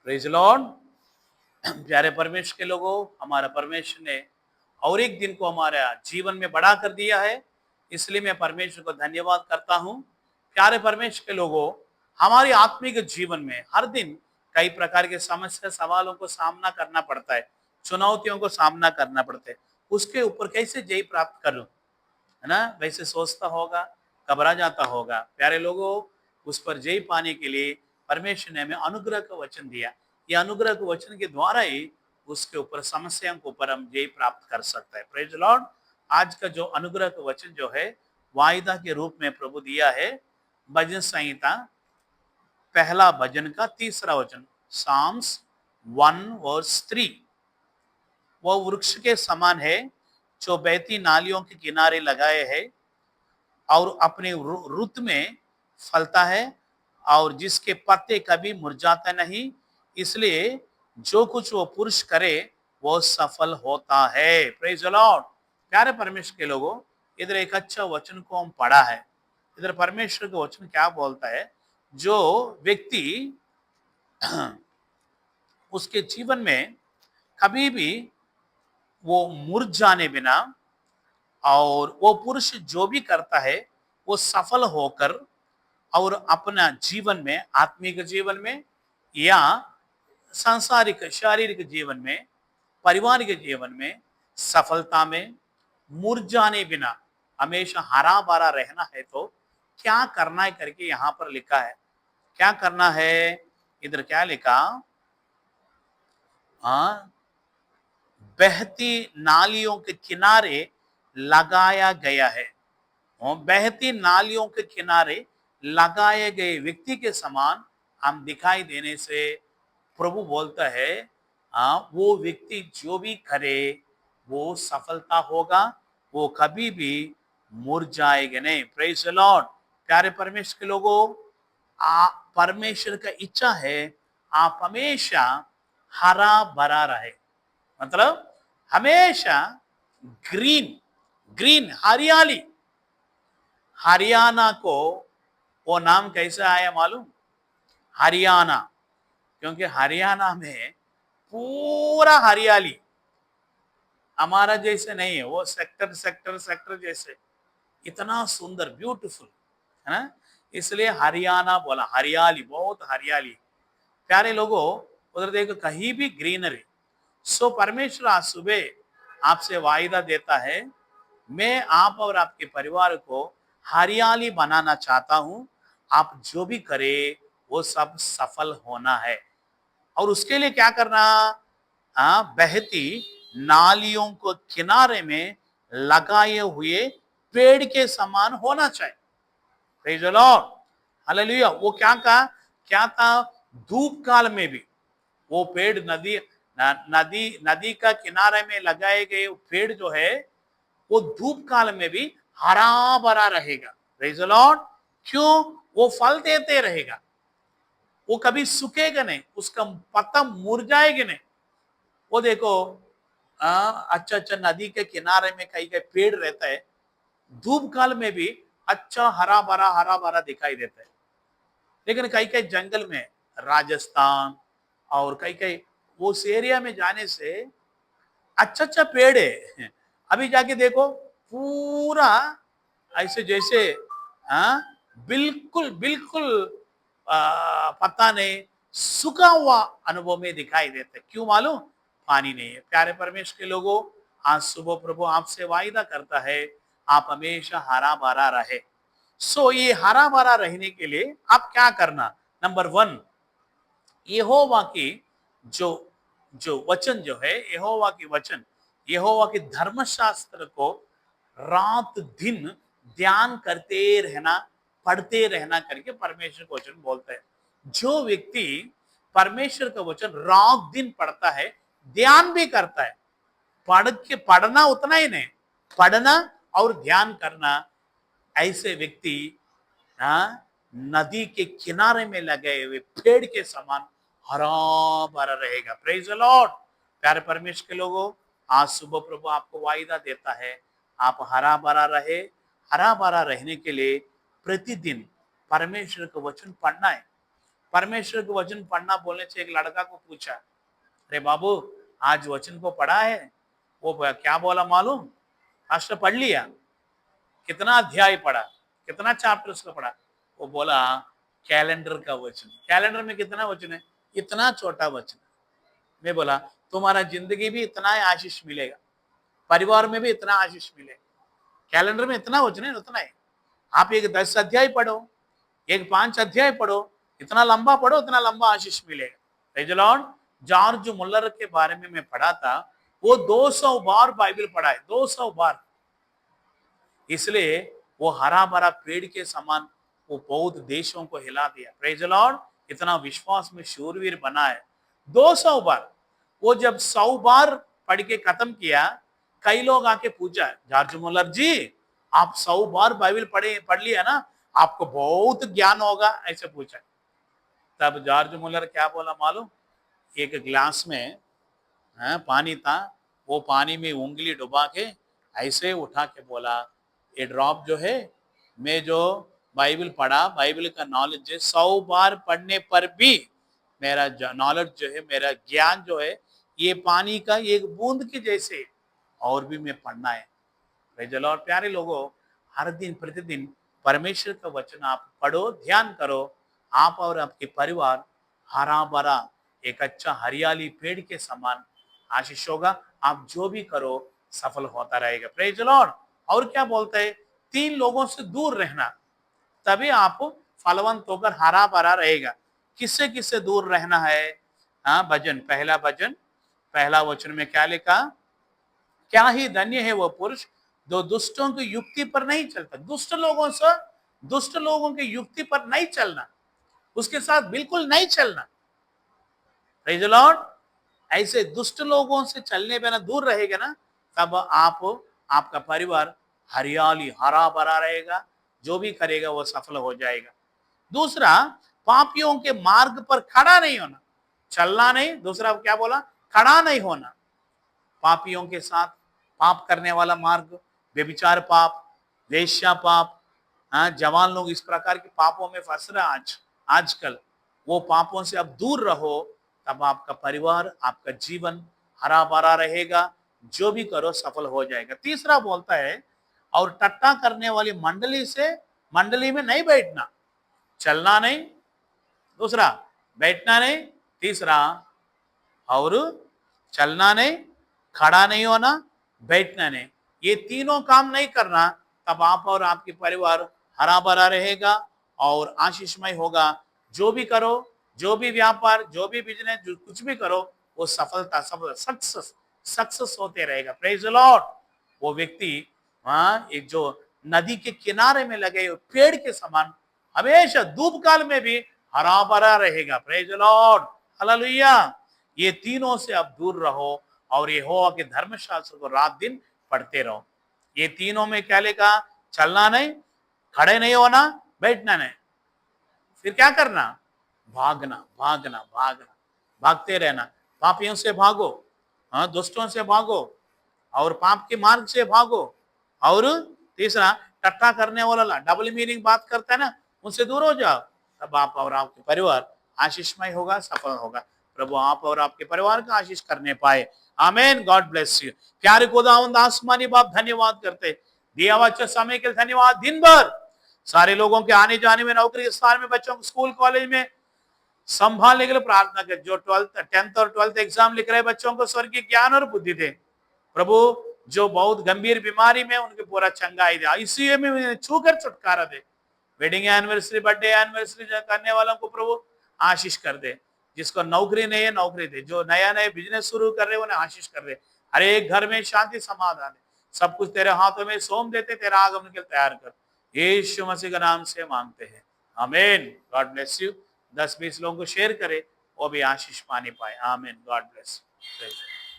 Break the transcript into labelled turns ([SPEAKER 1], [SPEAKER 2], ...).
[SPEAKER 1] Praise Lord. प्यारे परमेश्वर के लोगों, हमारा परमेश्वर ने और एक दिन को हमारा जीवन में बढ़ा कर दिया है, इसलिए मैं परमेश्वर को धन्यवाद करता हूं। प्यारे परमेश्वर के लोगों, हमारी आत्मिक जीवन में हर दिन कई प्रकार के समस्या सवालों को सामना करना पड़ता है, चुनौतियों को सामना करना पड़ता है। उसके ऊपर कैसे जय प्राप्त करूं, है ना? वैसे सोचता होगा, घबरा जाता होगा। प्यारे लोगों, उस पर जय पाने के लिए परमेश्वर ने हमें अनुग्रह का वचन दिया। ये अनुग्रह के वचन के द्वारा ही उसके ऊपर समस्याओं के ऊपर हम जय प्राप्त कर सकते हैं। Praise Lord. आज का जो अनुग्रह का वचन जो है वायदा के रूप में प्रभु दिया है, भजन संहिता पहला भजन का तीसरा वचन, साम्स 1:3। वह वृक्ष के समान है जो बहती नालियों के किनारे लगाए है और अपने रुत में फलता है और जिसके पत्ते कभी मुरझाते नहीं, इसलिए जो कुछ वो पुरुष करे वो सफल होता है। Praise the Lord. प्यारे परमेश्वर के लोगों, इधर एक अच्छा वचन को हम पढ़ा है। इधर परमेश्वर का वचन क्या बोलता है? जो व्यक्ति उसके जीवन में कभी भी वो मुरझाने बिना और वो पुरुष जो भी करता है वो सफल होकर और अपना जीवन में, आत्मिक जीवन में या सांसारिक शारीरिक जीवन में, परिवार के जीवन में सफलता में मुरझाने बिना हमेशा हरा भरा रहना है तो क्या करना है करके यहाँ पर लिखा है। क्या करना है? इधर क्या लिखा? हाँ, बहती नालियों के किनारे लगाया गया है। और बहती नालियों के किनारे लगाए गए व्यक्ति के समान हम दिखाई देने से प्रभु बोलता है, वो व्यक्ति जो भी करे वो सफलता होगा, वो कभी भी मुरझाएगा नहीं। Praise the Lord. प्यारे परमेश्वर के लोगों, परमेश्वर का इच्छा है आप हमेशा हरा भरा रहे, मतलब हमेशा ग्रीन, ग्रीन हरियाली। हरियाणा को वो नाम कैसे आया मालूम? हरियाणा, क्योंकि हरियाणा में पूरा हरियाली, हमारा जैसे नहीं है, वो सेक्टर सेक्टर सेक्टर जैसे, इतना सुंदर ब्यूटीफुल है ना, इसलिए हरियाणा बोला। हरियाली, बहुत हरियाली। प्यारे लोगों, उधर देखो कहीं भी ग्रीनरी। सो परमेश्वर आज सुबह आपसे वायदा देता है, मैं आप और आपके परिवार को हरियाली बनाना चाहता हूं। आप जो भी करे वो सब सफल होना है। और उसके लिए क्या करना? बहती नालियों को किनारे में लगाए हुए पेड़ के समान होना चाहिए। Praise the Lord, hallelujah. वो क्या कहा? क्या था? धूप काल में भी वो पेड़, नदी का किनारे में लगाए गए पेड़ जो है वो धूप काल में भी हरा भरा रहेगा। Praise the Lord. क्यों? वो फल देते रहेगा, वो कभी सूखेगा नहीं, उसका पत्ता मुरझाएगा नहीं। वो देखो, अच्छा अच्छा नदी के किनारे में कई कई पेड़ रहता है, धूप काल में भी अच्छा हरा भरा दिखाई देता है। लेकिन कई कई जंगल में, राजस्थान और कई कई उस एरिया में जाने से अच्छा अच्छा पेड़ है, अभी जाके देखो पूरा ऐसे जैसे, हाँ, बिल्कुल बिल्कुल पता नहीं, सूखा हुआ अनुभव में दिखाई देता है। क्यों मालूम? पानी नहीं है। प्यारे परमेश्वर के लोगों, आज सुबह प्रभु आपसे वायदा करता है आप हमेशा हरा भरा रहे। सो ये हरा भरा रहने के लिए आप क्या करना? नंबर 1, यहोवा की जो जो वचन जो है, यहोवा की वचन, यहोवा के धर्मशास्त्र को रात दिन ध्यान करते रहना, पढ़ते रहना करके परमेश्वर का वचन बोलता है। जो व्यक्ति परमेश्वर का वचन रात दिन पढ़ता है, ध्यान भी करता है, पढ़ के पढ़ना उतना ही नहीं, पढ़ना और ध्यान करना, ऐसे व्यक्ति नदी के किनारे में लगे हुए पेड़ के समान हरा भरा रहेगा। Praise the Lord. प्यारे परमेश्वर के लोगों, आज सुबह प्रभु आपको वायदा देता है आप हरा भरा रहे। हरा भरा रहने के लिए प्रतिदिन परमेश्वर का वचन पढ़ना है, परमेश्वर के वचन पढ़ना बोलने से एक लड़का को पूछा, अरे बाबू आज वचन को पढ़ा है? वो क्या बोला मालूम? पास्टर पढ़ लिया। कितना अध्याय पढ़ा, कितना चैप्टर उसका पढ़ा? वो बोला कैलेंडर का वचन। कैलेंडर में कितना वचन है? इतना छोटा वचन। मैं बोला तुम्हारा जिंदगी भी इतना ही आशीष मिलेगा, परिवार में भी इतना आशीष मिलेगा। कैलेंडर में इतना वचन है, उतना है। आप एक 10 अध्याय पढ़ो, एक 5 अध्याय पढ़ो, इतना लंबा पढ़ो, इतना लंबा आशीष मिलेगा। Praise the Lord. जॉर्ज मुलर के बारे में मैं पढ़ा था, वो 200 बार बाइबल पढ़ा है, 200 बार। इसलिए वो हरा भरा पेड़ के समान वो बहुत देशों को हिला दिया। Praise the Lord. इतना विश्वास में शूरवीर बना है। 200 बार। वो जब 100 बार पढ़ के खत्म किया, कई लोग आके पूछा, जॉर्ज मुलर जी आप 100 बार बाइबल पढ़ लिया ना, आपको बहुत ज्ञान होगा, ऐसे पूछा। तब जॉर्ज मुलर क्या बोला मालूम? एक ग्लास में पानी था, वो पानी में उंगली डुबा के ऐसे उठा के बोला, ये ड्रॉप जो है, मैं जो बाइबल पढ़ा, बाइबल का नॉलेज है, 100 बार पढ़ने पर भी मेरा नॉलेज जो है, मेरा ज्ञान जो है, ये पानी का एक बूंद के जैसे, और भी मैं पढ़ना है। Praise the Lord. प्यारे लोगों, हर दिन प्रतिदिन परमेश्वर का वचन आप पढ़ो, ध्यान करो, आप और आपके परिवार हरा भरा एक अच्छा हरियाली पेड़ के समान आशीष होगा। आप जो भी करो सफल होता रहेगा। Praise the Lord. और क्या बोलते हैं? 3 लोगों से दूर रहना, तभी आप फलवंत होकर हरा भरा रहेगा। किससे किससे दूर रहना है? भजन, पहला वचन में क्या लिखा? क्या ही धन्य है वो पुरुष जो दुष्टों की युक्ति पर नहीं चलता। दुष्ट लोगों की युक्ति पर नहीं चलना, उसके साथ बिल्कुल नहीं चलना। Praise the Lord. ऐसे दुष्ट लोगों से चलने पे ना, दूर रहेगा ना, तब आपका परिवार हरियाली हरा भरा रहेगा। जो भी करेगा वो सफल हो जाएगा। दूसरा, पापियों के मार्ग पर खड़ा नहीं होना, चलना नहीं। दूसरा क्या बोला? खड़ा नहीं होना। पापियों के साथ पाप करने वाला मार्ग, व्यभिचार पाप, वेश्या पाप, जवान लोग इस प्रकार के पापों में फंस रहे आजकल। वो पापों से अब दूर रहो, तब आपका परिवार, आपका जीवन हरा भरा रहेगा। जो भी करो सफल हो जाएगा। तीसरा बोलता है, और टट्टा करने वाली मंडली में नहीं बैठना, चलना नहीं। दूसरा, बैठना नहीं। तीसरा, और चलना नहीं, खड़ा नहीं होना, बैठना नहीं। ये तीनों काम नहीं करना, तब आप और आपके परिवार हरा भरा रहेगा और आशीषमय होगा। जो भी करो, जो भी व्यापार, जो भी बिजनेस, जो कुछ भी करो, वो सफलता सक्सेस होते रहेगा। Praise the Lord. वो व्यक्ति एक जो नदी के किनारे में लगे पेड़ के समान हमेशा धूप काल में भी हरा भरा रहेगा। Praise the Lord. हालेलुया। ये तीनों से आप दूर रहो और यहोवा के धर्मशास्त्र को रात दिन पढ़ते रहो। ये तीनों में क्या लिखा? चलना नहीं, खड़े नहीं होना, बैठना नहीं। फिर क्या करना? भागना भागना भागना, भागते रहना। पापियों से भागो, दुष्टों से भागो और पाप के मार्ग से भागो। और तीसरा, टट्टा करने वाला, डबल मीनिंग बात करता है ना, उनसे दूर हो जाओ। तब आप और आपके परिवार आशीषमय होगा, सफल होगा। प्रभु आप और आपके परिवार का आशीष करने पाए। आमीन। God bless you. प्यारे खुदावंद आसमानी बाप, धन्यवाद करते, दिया हुआ अच्छा समय के लिए धन्यवाद। दिन भर सारे लोगों के आने जाने में, नौकरी के स्थान में, बच्चों को स्कूल कॉलेज में संभालने के लिए प्रार्थना कर। जो 10th और 12th एग्जाम लिख रहे बच्चों को स्वर्गीय ज्ञान और बुद्धि दे प्रभु। जो बहुत गंभीर बीमारी में, उनके पूरा चंगाई दे, आईसीयू में छूकर छुटकारा दे। वेडिंग एनिवर्सरी, बर्थडे एनिवर्सरी करने वालों को प्रभु आशीष कर दे। जिसको नौकरी नहीं है, नौकरी दे। जो नया नया बिजनेस शुरू कर रहे उन्हें आशीष कर दे। हर एक घर में शांति समाधान है। सब कुछ तेरे हाथों में सौंप देते, तेरा आगमन के लिए तैयार कर। यीशु मसीह का नाम से मांगते हैं, आमीन। God bless you. 10-20 लोगों को शेयर करे, वो भी आशीष पाने पाए। आमीन। God bless you.